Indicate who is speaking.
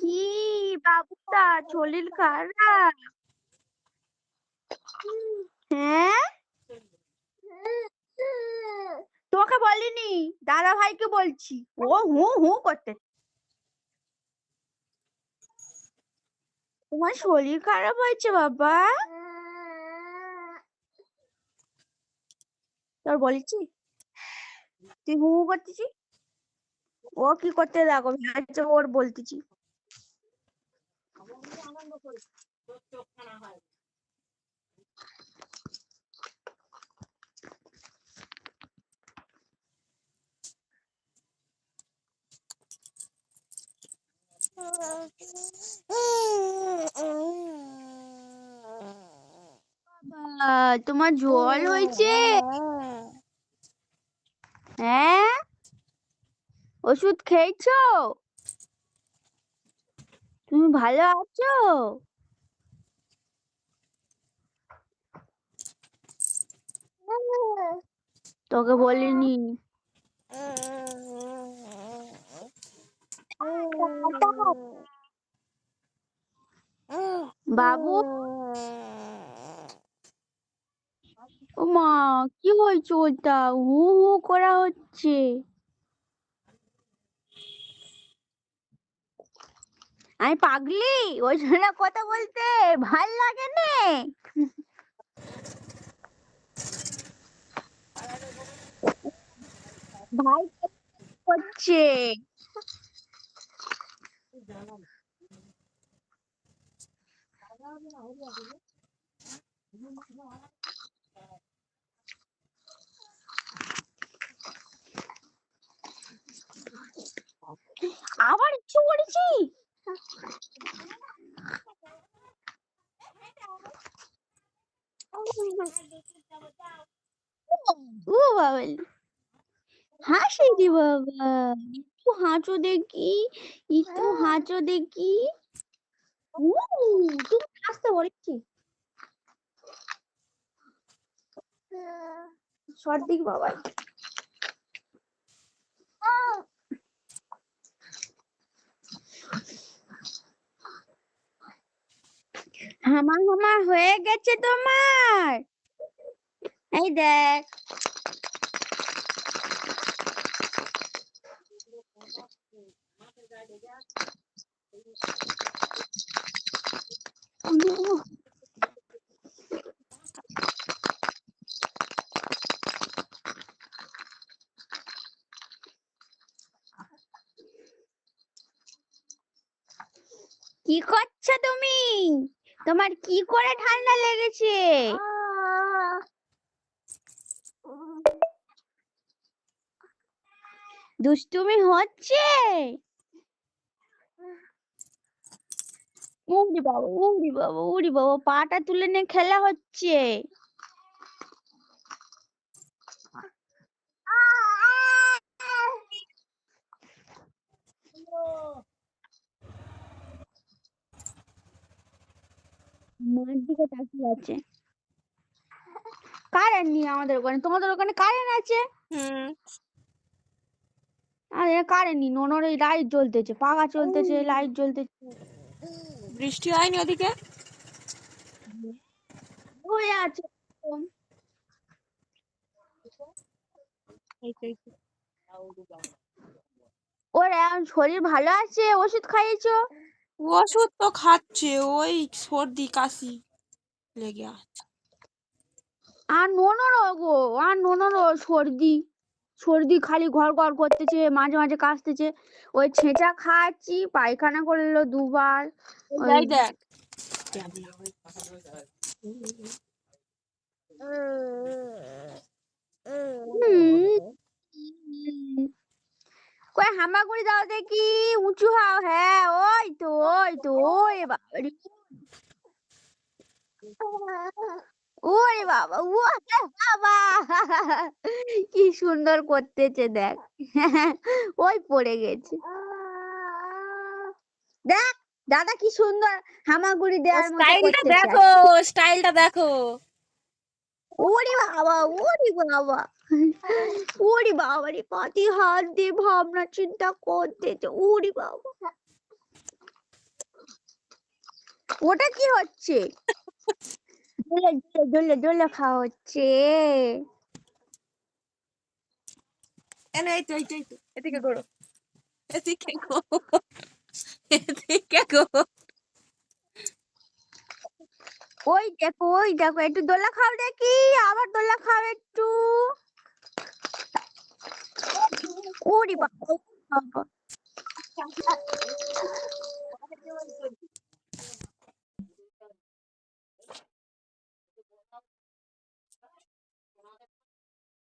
Speaker 1: কি বাবুটা শরীর খারাপ? হ্যাঁ, তোমাকে বলিনি, দাদা ভাইকে বলছি। ও হু হু করতে। তোমার শরীর খারাপ হয়েছে বাবা? তোর বলেছি তুই হু হু করতেছি। ও কি করতে লাগো, ওর বলতেছি। তোমার জল হয়েছে? হ্যাঁ, ওষুধ খেয়েছো? তুমি ভালো আছো? তোকে বলিনি। বাবু, ও মা, কি হয়েছে ওটা? হু হু করা হচ্ছে। আমি পাগলি, ওই জন্য কথা বলতে ভাল লাগে না। ভাই করছে। আবার ইচ্ছে করেছি। ও বাবা, হাসি দি বাবা, একটু হাঁচো দেখি, একটু হাঁচো দেখি। তুমি হাসতে বলেছি। সর্দি বাবা। হামা হামা হয়ে গেছে তোমার? এই দেখ। কি করছো তুমি? তোমার কি করে ঠান্ডা লেগেছে? দুষ্টুমি হচ্ছে? উড়ি বাবা, উড়ি বাবা, উড়ি বাবা, পাটা তুলে নিয়ে খেলা হচ্ছে। মার দিকে তাকিয়ে আছে। কারেন্ট নেই আমাদের ওখানে, তোমাদের ওখানে কারেন্ট আছে? আর কারেন্ট নেই, নোনর এই লাইট জ্বলতেছে, পাখা চলতেছে, লাইট জ্বলতেছে।
Speaker 2: বৃষ্টি হয়নি ওদিকে?
Speaker 1: হয়ে আছে। ওর এখন শরীর ভালো আছে? ওষুধ খাইয়েছো?
Speaker 2: ওষুধ তো খাচ্ছে, ওই সর্দি কাশি লেগে আছে।
Speaker 1: আর নোনরও গো, আর নোনরও সর্দি, সর্দি খালি ঘর ঘর করতেছে, মাঝে মাঝে কাশতেছে। ওই ছেঁচা খাচ্ছি, পায়খানা করলো দুবার।
Speaker 2: যাই দেখ।
Speaker 1: কই হামাগুড়ি দাও দেখি, উঁচু হও। হ্যাঁ, ওই তো, ওই তো, ওই বাবারে, ওরে বাবা, ও বাবা, কি সুন্দর করতেছে দেখ। ওই পড়ে গেছে দেখ। দাদা কি সুন্দর হামাগুড়ি
Speaker 2: ও
Speaker 1: দেওয়ার মতো
Speaker 2: স্টাইলটা
Speaker 1: করতেছে।
Speaker 2: দেখো, স্টাইলটা দেখো।
Speaker 1: ওরে বাবা, ওরে বাবা, ওরে বাবা রে, পাতি হাত দিয়ে ভাবনা চিন্তা করতেছে। ওরে বাবা, ওটা কি হচ্ছে? দোলে দোলে দোলে দোলে খাওয়া হচ্ছে।
Speaker 2: এই তো এদিকে করো, এদিকে করো, এদিকে করো।
Speaker 1: ওই দেখো একটু দোলা খাও দেখি, আবার দোলা খাও একটু। ওরে বাবা, বাবা।